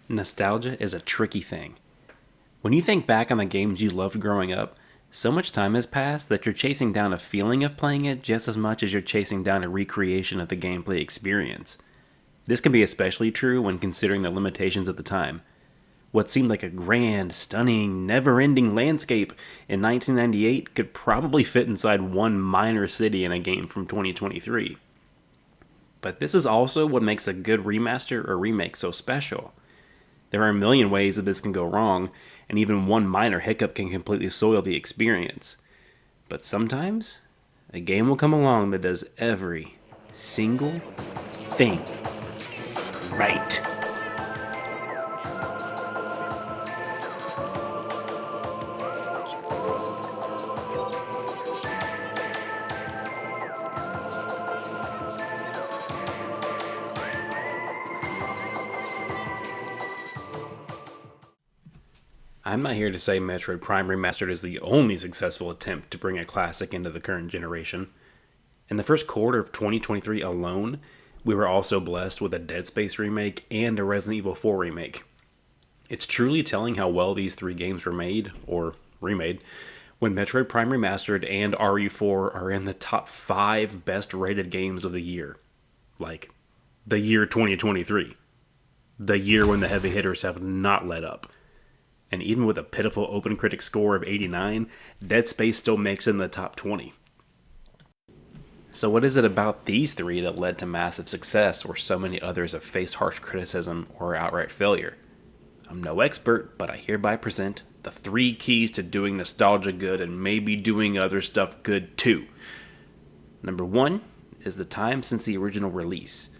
Nostalgia is a tricky thing. When you think back on the games you loved growing up, so much time has passed that you're chasing down a feeling of playing it just as much as you're chasing down a recreation of the gameplay experience. This can be especially true when considering the limitations of the time. What seemed like a grand, stunning, never ending landscape in 1998 could probably fit inside one minor city in a game from 2023. But this is also what makes a good remaster or remake so special. There are a million ways that this can go wrong, and even one minor hiccup can completely soil the experience. But sometimes, a game will come along that does every single thing right. I'm not here to say Metroid Prime Remastered is the only successful attempt to bring a classic into the current generation. In the first quarter of 2023 alone, we were also blessed with a Dead Space remake and a Resident Evil 4 remake. It's truly telling how well these three games were made, or remade, when Metroid Prime Remastered and RE4 are in the top 5 best rated games of the year. Like, the year 2023. The year when the heavy hitters have not let up. And even with a pitiful OpenCritic score of 89, Dead Space still makes it in the top 20. So what is it about these three that led to massive success where so many others have faced harsh criticism or outright failure? I'm no expert, but I hereby present the 3 keys to doing nostalgia good and maybe doing other stuff good too. Number 1 is the time since the original release.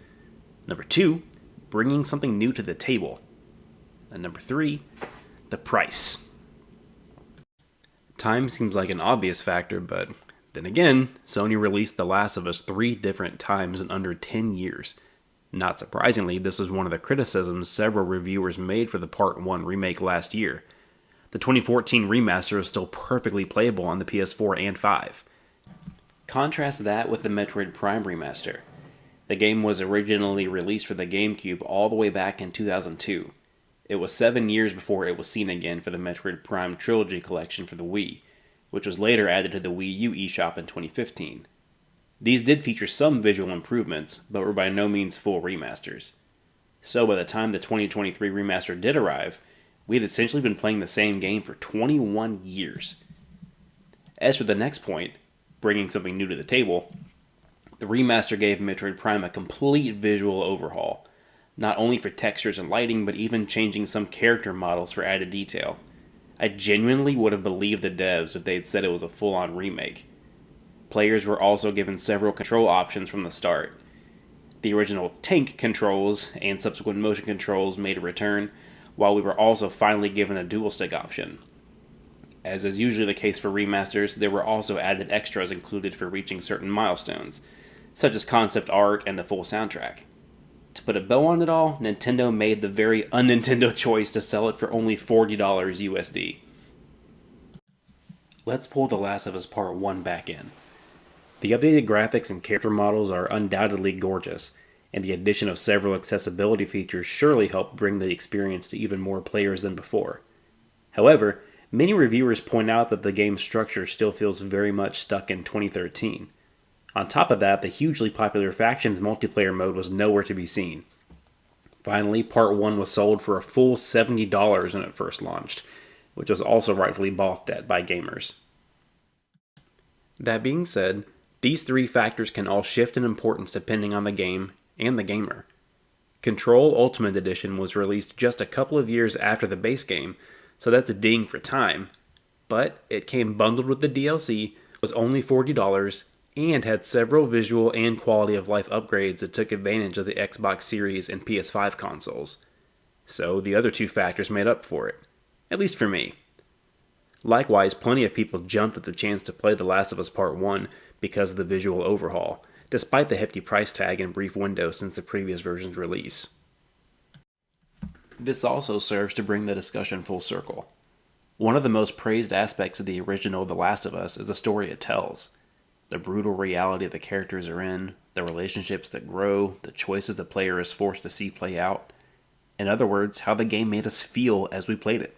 Number 2, bringing something new to the table. And number 3, the price. Time seems like an obvious factor, but then again, Sony released The Last of Us 3 different times in under 10 years. Not surprisingly, this was one of the criticisms several reviewers made for the Part 1 remake last year. The 2014 remaster is still perfectly playable on the PS4 and 5. Contrast that with the Metroid Prime Remaster. The game was originally released for the GameCube all the way back in 2002. It was 7 years before it was seen again for the Metroid Prime Trilogy collection for the Wii, which was later added to the Wii U eShop in 2015. These did feature some visual improvements, but were by no means full remasters. So by the time the 2023 remaster did arrive, we had essentially been playing the same game for 21 years. As for the next point, bringing something new to the table, the remaster gave Metroid Prime a complete visual overhaul, not only for textures and lighting, but even changing some character models for added detail. I genuinely would have believed the devs if they had said it was a full-on remake. Players were also given several control options from the start. The original tank controls and subsequent motion controls made a return, while we were also finally given a dual-stick option. As is usually the case for remasters, there were also added extras included for reaching certain milestones, such as concept art and the full soundtrack. To put a bow on it all, Nintendo made the very un-Nintendo choice to sell it for only $40 USD. Let's pull The Last of Us Part 1 back in. The updated graphics and character models are undoubtedly gorgeous, and the addition of several accessibility features surely helped bring the experience to even more players than before. However, many reviewers point out that the game's structure still feels very much stuck in 2013. On top of that, the hugely popular Factions multiplayer mode was nowhere to be seen. Finally, Part 1 was sold for a full $70 when it first launched, which was also rightfully balked at by gamers. That being said, these 3 factors can all shift in importance depending on the game and the gamer. Control Ultimate Edition was released just a couple of years after the base game, so that's a ding for time, but it came bundled with the DLC, was only $40, and had several visual and quality of life upgrades that took advantage of the Xbox Series and PS5 consoles. So the other 2 factors made up for it, at least for me. Likewise, plenty of people jumped at the chance to play The Last of Us Part 1 because of the visual overhaul, despite the hefty price tag and brief window since the previous version's release. This also serves to bring the discussion full circle. One of the most praised aspects of the original The Last of Us is the story it tells. The brutal reality the characters are in, the relationships that grow, the choices the player is forced to see play out. In other words, how the game made us feel as we played it.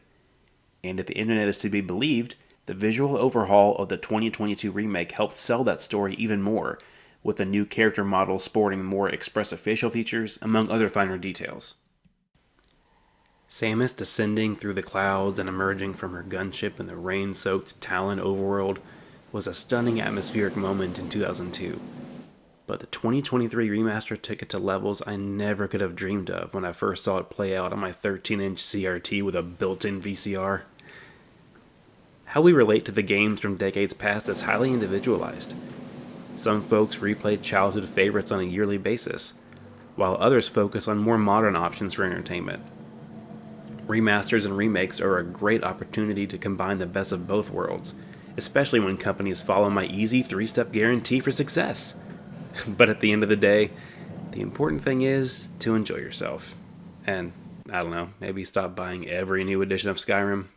And if the internet is to be believed, the visual overhaul of the 2022 remake helped sell that story even more, with the new character model sporting more expressive facial features, among other finer details. Samus descending through the clouds and emerging from her gunship in the rain-soaked Talon overworld was a stunning atmospheric moment in 2002. But the 2023 remaster took it to levels I never could have dreamed of when I first saw it play out on my 13-inch CRT with a built-in VCR. How we relate to the games from decades past is highly individualized. Some folks replay childhood favorites on a yearly basis, while others focus on more modern options for entertainment. Remasters and remakes are a great opportunity to combine the best of both worlds, especially when companies follow my easy 3-step guarantee for success. But at the end of the day, the important thing is to enjoy yourself. And, I don't know, maybe stop buying every new edition of Skyrim.